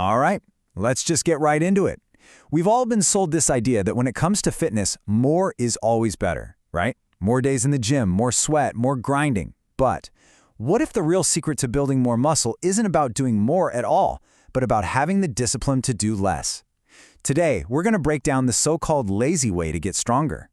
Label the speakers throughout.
Speaker 1: All right, let's just get right into it. We've all been sold this idea that when it comes to fitness, more is always better, right? More days in the gym, more sweat, more grinding. But what if the real secret to building more muscle isn't about doing more at all, but about having the discipline to do less? Today, we're going to break down the so-called lazy way to get stronger.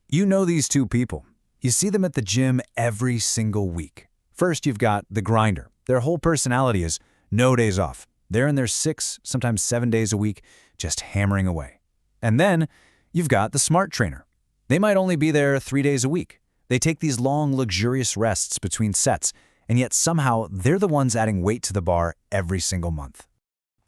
Speaker 1: You know these two people. You see them at the gym every single week. First, you've got the grinder. Their whole personality is no days off. They're in their 6, sometimes 7 days a week, just hammering away. And then you've got the smart trainer. They might only be there 3 days a week. They take these long, luxurious rests between sets, and yet somehow they're the ones adding weight to the bar every single month.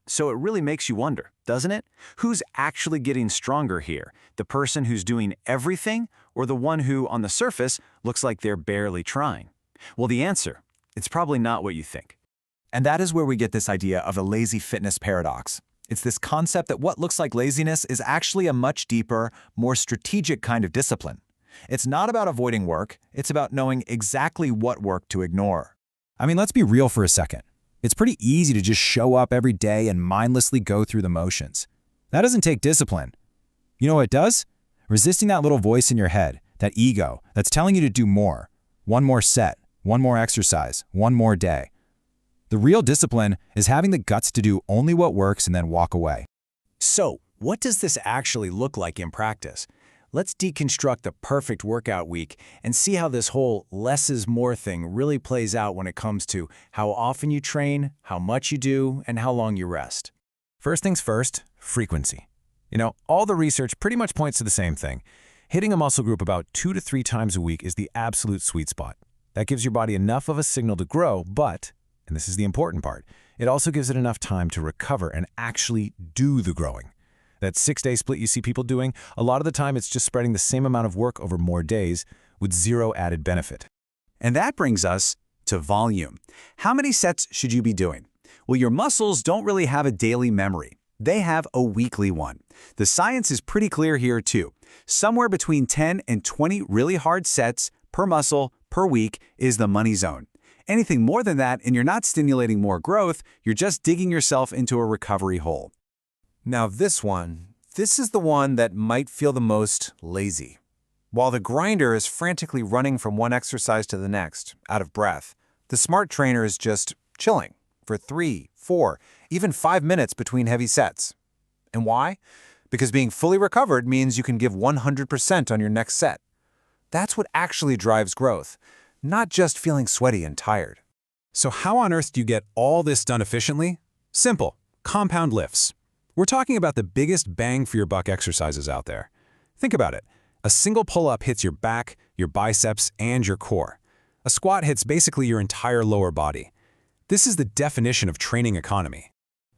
Speaker 1: So it really makes you wonder, doesn't it? Who's actually getting stronger here? The person who's doing everything, or the one who, on the surface, looks like they're barely trying? Well, the answer, it's probably not what you think. And that is where we get this idea of the lazy fitness paradox. It's this concept that what looks like laziness is actually a much deeper, more strategic kind of discipline. It's not about avoiding work, it's about knowing exactly what work to ignore. I mean, let's be real for a second. It's pretty easy to just show up every day and mindlessly go through the motions. That doesn't take discipline. You know what it does? Resisting that little voice in your head, that ego, that's telling you to do more. One more set, one more exercise, one more day. The real discipline is having the guts to do only what works and then walk away. So, what does this actually look like in practice? Let's deconstruct the perfect workout week and see how this whole less is more thing really plays out when it comes to how often you train, how much you do, and how long you rest. First things first, frequency. All the research pretty much points to the same thing. Hitting a muscle group about 2 to 3 times a week is the absolute sweet spot. That gives your body enough of a signal to grow, but, and this is the important part, it also gives it enough time to recover and actually do the growing. That 6-day split you see people doing, a lot of the time it's just spreading the same amount of work over more days with zero added benefit. And that brings us to volume. How many sets should you be doing? Well, your muscles don't really have a daily memory. They have a weekly one. The science is pretty clear here too. Somewhere between 10 and 20 really hard sets per muscle per week is the money zone. Anything more than that and you're not stimulating more growth, you're just digging yourself into a recovery hole. Now this is the one that might feel the most lazy. While the grinder is frantically running from one exercise to the next, out of breath, the smart trainer is just chilling for 3, 4, even 5 minutes between heavy sets. And why? Because being fully recovered means you can give 100% on your next set. That's what actually drives growth, not just feeling sweaty and tired. So how on earth do you get all this done efficiently? Simple, compound lifts. We're talking about the biggest bang for your buck exercises out there. Think about it. A single pull-up hits your back, your biceps, and your core. A squat hits basically your entire lower body. This is the definition of training economy.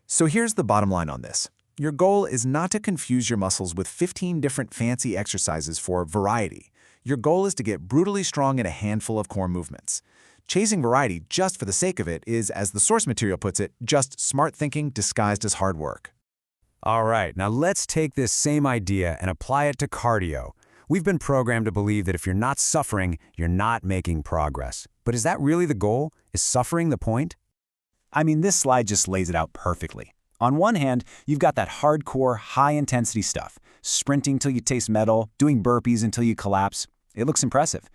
Speaker 1: So here's the bottom line on this. Your goal is not to confuse your muscles with 15 different fancy exercises for variety. Your goal is to get brutally strong in a handful of core movements. Chasing variety just for the sake of it is, as the source material puts it, just smart thinking disguised as hard work. All right, now let's take this same idea and apply it to cardio. We've been programmed to believe that if you're not suffering, you're not making progress. But is that really the goal? Is suffering the point? I mean, this slide just lays it out perfectly. On one hand, you've got that hardcore, high-intensity stuff, sprinting till you taste metal, doing burpees until you collapse. It looks impressive.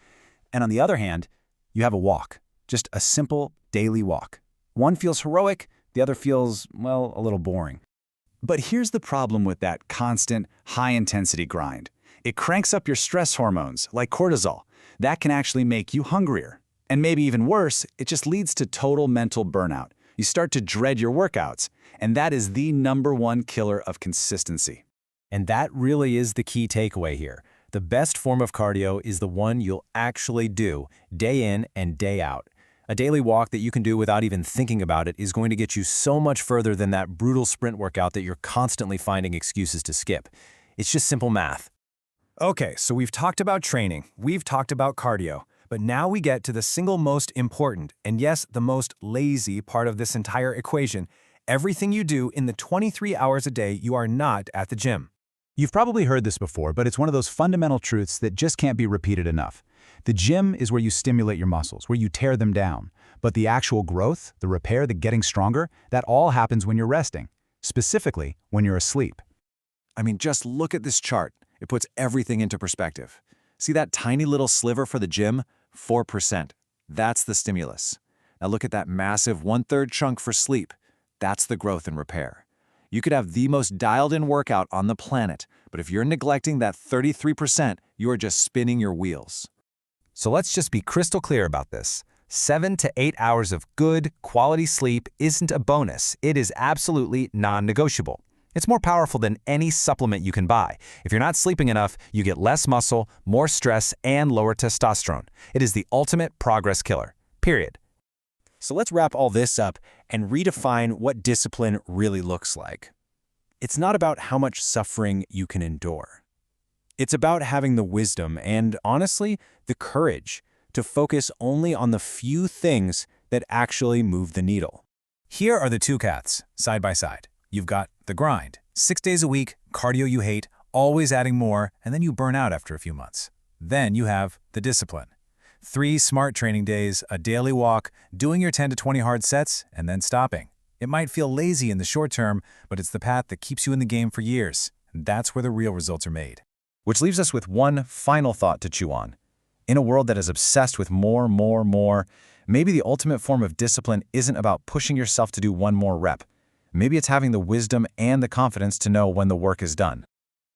Speaker 1: And on the other hand, you have a walk, just a simple daily walk. One feels heroic, the other feels, well, a little boring. But here's the problem with that constant, high-intensity grind. It cranks up your stress hormones, like cortisol. That can actually make you hungrier. And maybe even worse, it just leads to total mental burnout. You start to dread your workouts, and that is the #1 killer of consistency. And that really is the key takeaway here. The best form of cardio is the one you'll actually do, day in and day out. A daily walk that you can do without even thinking about it is going to get you so much further than that brutal sprint workout that you're constantly finding excuses to skip. It's just simple math. Okay, so we've talked about training, we've talked about cardio, but now we get to the single most important, and yes, the most lazy part of this entire equation. Everything you do in the 23 hours a day you are not at the gym. You've probably heard this before, but it's one of those fundamental truths that just can't be repeated enough. The gym is where you stimulate your muscles, where you tear them down. But the actual growth, the repair, the getting stronger, that all happens when you're resting. specifically when you're asleep. I mean, just look at this chart. It puts everything into perspective. See that tiny little sliver for the gym? 4%. That's the stimulus. Now look at that massive 1/3 chunk for sleep. That's the growth and repair. You could have the most dialed-in workout on the planet, but if you're neglecting that 33%, you are just spinning your wheels. So let's just be crystal clear about this. 7 to 8 hours of good, quality sleep isn't a bonus. It is absolutely non-negotiable. It's more powerful than any supplement you can buy. If you're not sleeping enough, you get less muscle, more stress, and lower testosterone. It is the ultimate progress killer. Period. So let's wrap all this up and redefine what discipline really looks like. It's not about how much suffering you can endure. It's about having the wisdom and, honestly, the courage to focus only on the few things that actually move the needle. Here are the two paths, side by side. You've got the grind, 6 days a week, cardio you hate, always adding more, and then you burn out after a few months. Then you have the discipline. 3 smart training days, a daily walk, doing your 10 to 20 hard sets, and then stopping. It might feel lazy in the short term, but it's the path that keeps you in the game for years. And that's where the real results are made. Which leaves us with one final thought to chew on. In a world that is obsessed with more, maybe the ultimate form of discipline isn't about pushing yourself to do one more rep. Maybe it's having the wisdom and the confidence to know when the work is done.